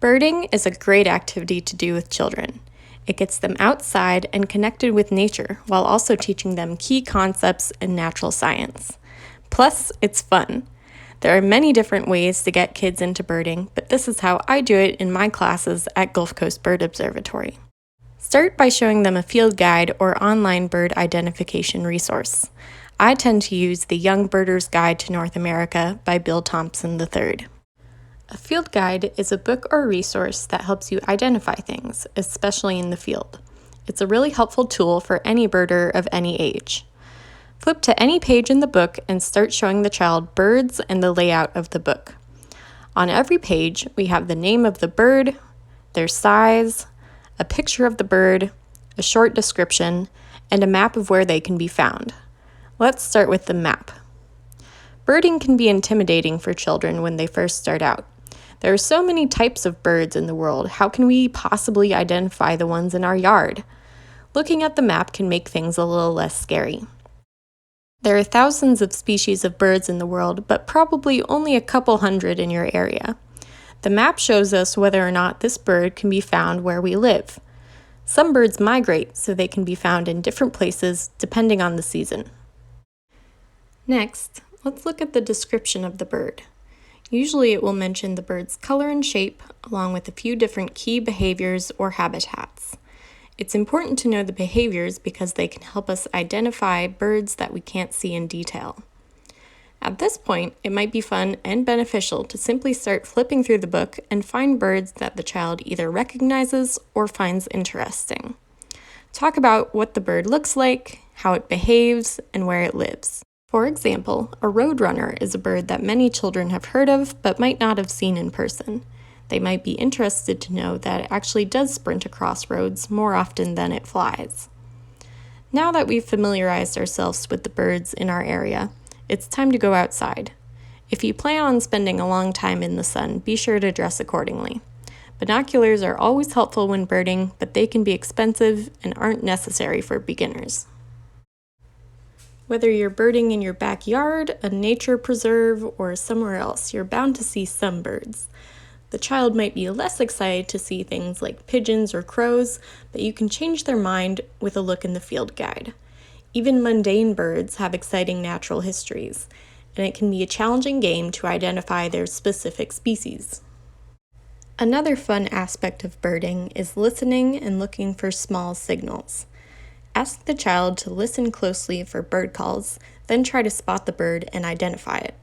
Birding is a great activity to do with children. It gets them outside and connected with nature while also teaching them key concepts in natural science. Plus, it's fun. There are many different ways to get kids into birding, but this is how I do it in my classes at Gulf Coast Bird Observatory. Start by showing them a field guide or online bird identification resource. I tend to use the Young Birder's Guide to North America by Bill Thompson III. A field guide is a book or resource that helps you identify things, especially in the field. It's a really helpful tool for any birder of any age. Flip to any page in the book and start showing the child birds and the layout of the book. On every page, we have the name of the bird, their size, a picture of the bird, a short description, and a map of where they can be found. Let's start with the map. Birding can be intimidating for children when they first start out. There are so many types of birds in the world. How can we possibly identify the ones in our yard? Looking at the map can make things a little less scary. There are thousands of species of birds in the world, but probably only a couple hundred in your area. The map shows us whether or not this bird can be found where we live. Some birds migrate, so they can be found in different places depending on the season. Next, let's look at the description of the bird. Usually it will mention the bird's color and shape, along with a few different key behaviors or habitats. It's important to know the behaviors because they can help us identify birds that we can't see in detail. At this point, it might be fun and beneficial to simply start flipping through the book and find birds that the child either recognizes or finds interesting. Talk about what the bird looks like, how it behaves, and where it lives. For example, a roadrunner is a bird that many children have heard of but might not have seen in person. They might be interested to know that it actually does sprint across roads more often than it flies. Now that we've familiarized ourselves with the birds in our area, it's time to go outside. If you plan on spending a long time in the sun, be sure to dress accordingly. Binoculars are always helpful when birding, but they can be expensive and aren't necessary for beginners. Whether you're birding in your backyard, a nature preserve, or somewhere else, you're bound to see some birds. The child might be less excited to see things like pigeons or crows, but you can change their mind with a look in the field guide. Even mundane birds have exciting natural histories, and it can be a challenging game to identify their specific species. Another fun aspect of birding is listening and looking for small signals. Ask the child to listen closely for bird calls, then try to spot the bird and identify it.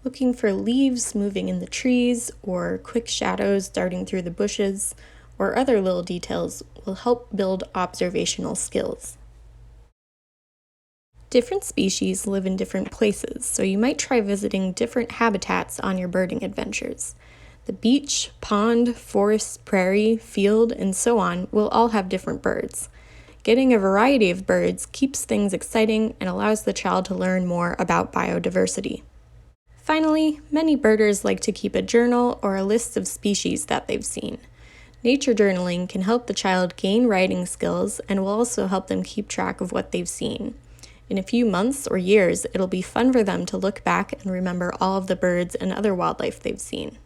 Looking for leaves moving in the trees, or quick shadows darting through the bushes, or other little details will help build observational skills. Different species live in different places, so you might try visiting different habitats on your birding adventures. The beach, pond, forest, prairie, field, and so on will all have different birds. Getting a variety of birds keeps things exciting and allows the child to learn more about biodiversity. Finally, many birders like to keep a journal or a list of species that they've seen. Nature journaling can help the child gain writing skills and will also help them keep track of what they've seen. In a few months or years, it'll be fun for them to look back and remember all of the birds and other wildlife they've seen.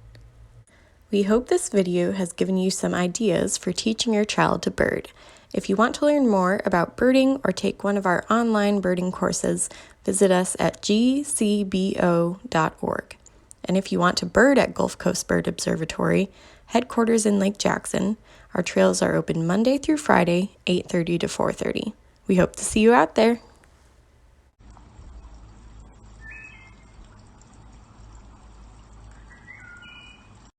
We hope this video has given you some ideas for teaching your child to bird. If you want to learn more about birding or take one of our online birding courses, visit us at gcbo.org. And if you want to bird at Gulf Coast Bird Observatory, headquarters in Lake Jackson, our trails are open Monday through Friday, 8:30 to 4:30. We hope to see you out there.